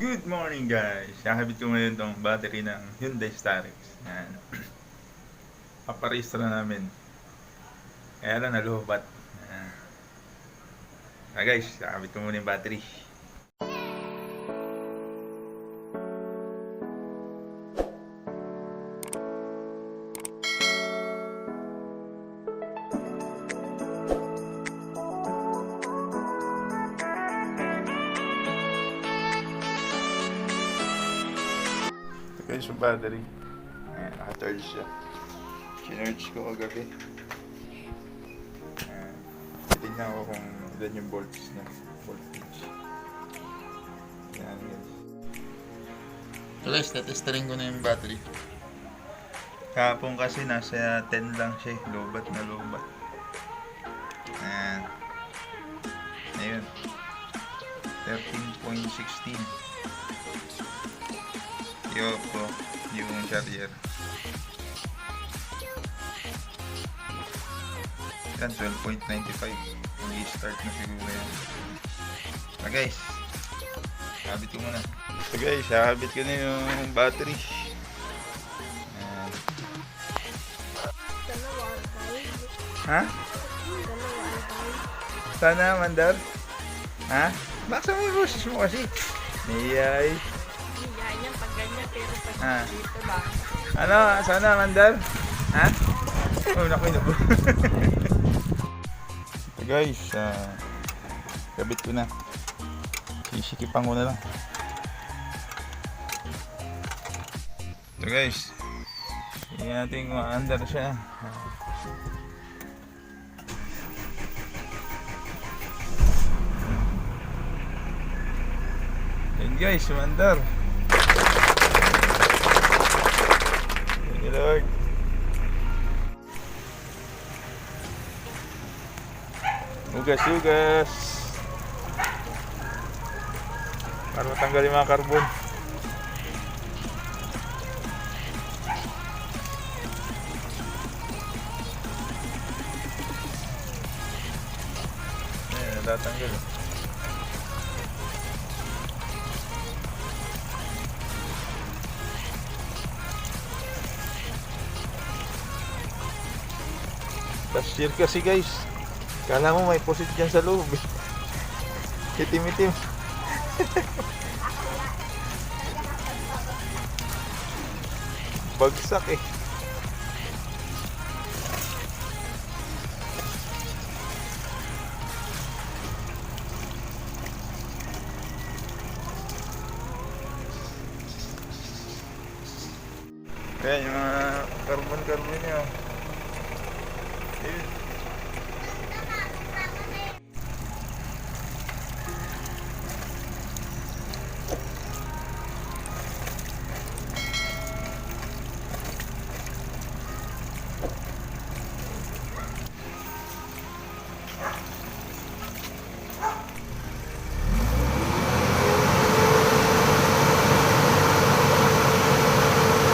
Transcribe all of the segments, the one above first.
Good morning guys! Nakabit ko ngayon tong battery ng Hyundai Starex. Yan. Paparehistro namin. Kaya lang nalubat. Yan. Guys, nakabit ko muna yung battery. Guys, yung battery. Ayan, naka-charge siya. Kinurge ko kagabi. Ayan. Titignan ko kung ilan yung voltage niya. Voltage. Ayan guys. So guys, natestarin ko na yung battery. Kahapon kasi nasa 10 lang siya. Lobat na lobat. Ayan. Ayun. 13.16. Yoko, yung charger. Yan, 12.95. Mag-i-start na siguro yan. So guys, habit ko muna. So guys, habit ko na yung battery. Ayan. Ha? Sana, Mandar? Ha? Baksa mo yung boses mo kasi? Niyay. Yan pag ganyan, pero pag dito lang. Ano? Sana, Mandar? Ha? Oh, naku, naku. So guys, kabit ko na. Sisikipan ko na lang. So guys, hindi natin kung andar siya. Yan guys, mandar. Thank you Lord. Hugas. Para matanggal yung mga karbon. Ayan, natatanggal. Last year kasi guys, kala mo may pusit dyan sa loob. Itim-itim. Bagsak eh. Kaya yung mga carbon nyo. Ayun.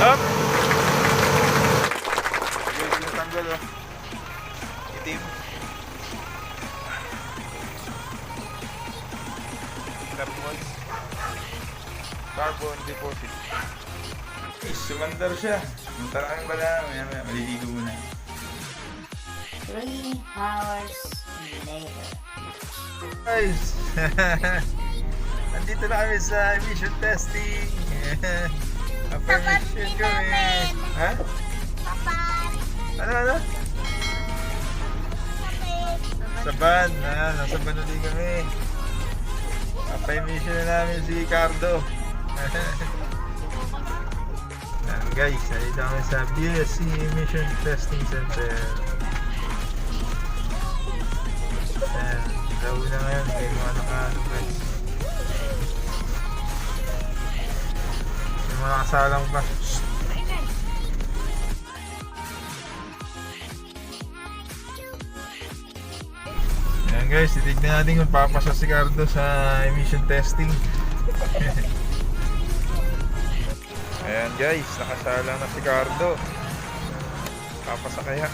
Up! Ayun, tinatanggal oh. Itim. Carbon deposit. Sumandar siya. Maraming bala. Maya, maliligo muna. 3 hours later. Guys! Nandito na kami sa emission testing. Permission kami. Ha? Ano? Sa van. Nasa van ulit kami. Pa-emission na namin si Cardo. Guys, nandito kami sa BSC Emission Testing Center. Ayan, daw na ngayon. May mga naka-ano guys. May mga nakasalang pa. Ayan guys, titignan natin kung papasa si Cardo sa emission testing. Ayan guys, nakasalang na si Cardo. Papasa kaya?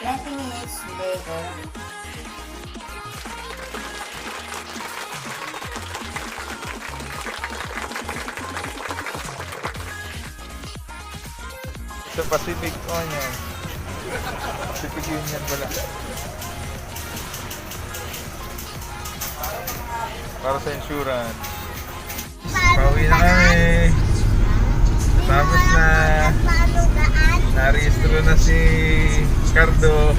20 minutes later. Sa Pacific, yan. Pacific Union pala. Para sa insurance. Pauwi na kami. Tapos na. Narehistro na si Cardo.